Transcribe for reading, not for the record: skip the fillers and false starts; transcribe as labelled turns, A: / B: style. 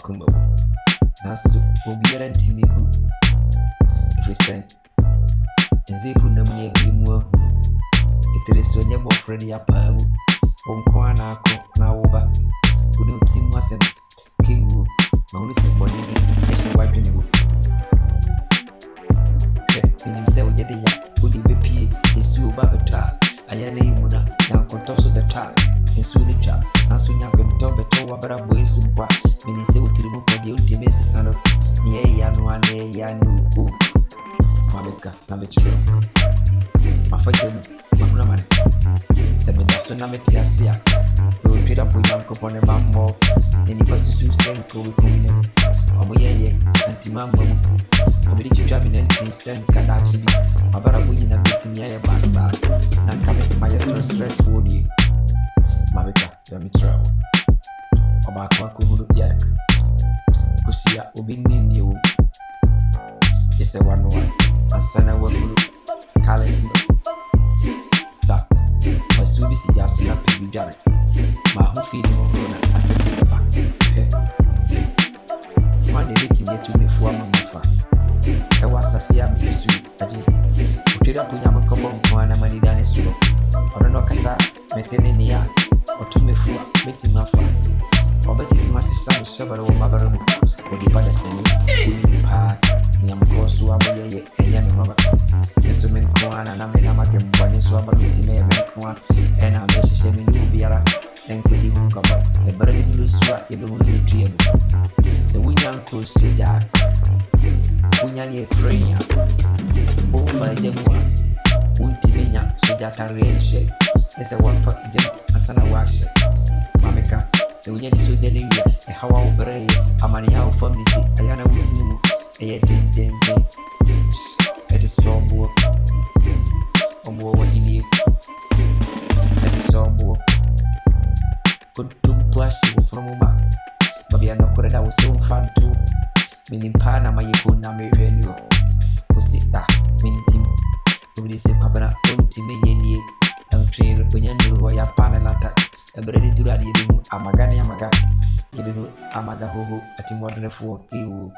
A: wakuma naso obiara ntimi hu efisɛ nzipu na mu ebi mu ahu etereso nya bofre ya paawu onko anako na woba wode utimu asem kiwu ma woni se body bi ehye wadwene wo minim sɛ woyɛ de ya wode bepie esu ba beta aya na imu na nkontɔ so beta esu ne twa naso nya nkontɔ beta wabara bo esu bwa minim sɛ wotiri mu pɔde utime sisano ne ya no ane ya no ko mabeka na betro mafaje mu mahuna mane sɛ meda so na mete ase a tweda po nyankopɔ ne mammo ne nipa susu sɛ nko wekɔmine ɔmo yɛyɛ antimamma mu obidi twitwa me nantin sɛ nka daakye bi mabara bo nyina betimi ayɛ basa na nka me mayɛ stressful nie mabeka ya metra wo ɔbaako akɔhuru yak kosia obi nni wo yɛsɛ wanoa asana wakuru kalesi da wasu bi si jaso na pebi dware ma ho fili ho na asɛbi ba ma de betimi etu mefu ama mafa ɛwɔ asase a mesu agye otwere aponya mekɔbɔ nko ana mani dane soro ɔno no kasa metene ne ya ɔto mefu a betimi afa ɔbɛti sima sisa me shabara wɔ mabara mu ɔde bada sɛni ɔni paa nyamkɔ so abayɛ ɛyɛ me maba eso me nko ana na me na madwem bɔne so aba betimi ɛyɛ me nko a ɛna mehyehyɛ me ne obiara ɛnkɔdi ho nkɔbɔ ɛbɛrɛ ne duro so a yɛbɛhu no bɛtua mu sɛ wonya nkɔ sogya wonya ne ɛfrɛnya womfa agya mu a wontimi nya sogya atareɛ nhyɛ ne sɛ wɔmfa agya mu asana woahyɛ mameka sɛ wonya ne sogya no wia ɛhawa wo berɛ yɛ amanneɛ a wofam ne ti ɛyɛ na wotini mu ɛyɛ dendenden ɛde sɛ ɔboɔ wɔ henie ɛde sɛ ɔboɔ kontompo ahye woforo mu ma babia nɔkorɛ da wo sɛ womfa nto menim paa na mayɛ ko na mehwɛ ni o wosi mentim obidi sɛ kwabena ɔntimi nyɛ nie ɛntwere onya nnuru hɔ yɛapa ne lata ɛberɛ ne duru ade yɛbɛhu amaga ne amaga yɛbɛhu amaga hoho atimɔdenefoɔ kiwo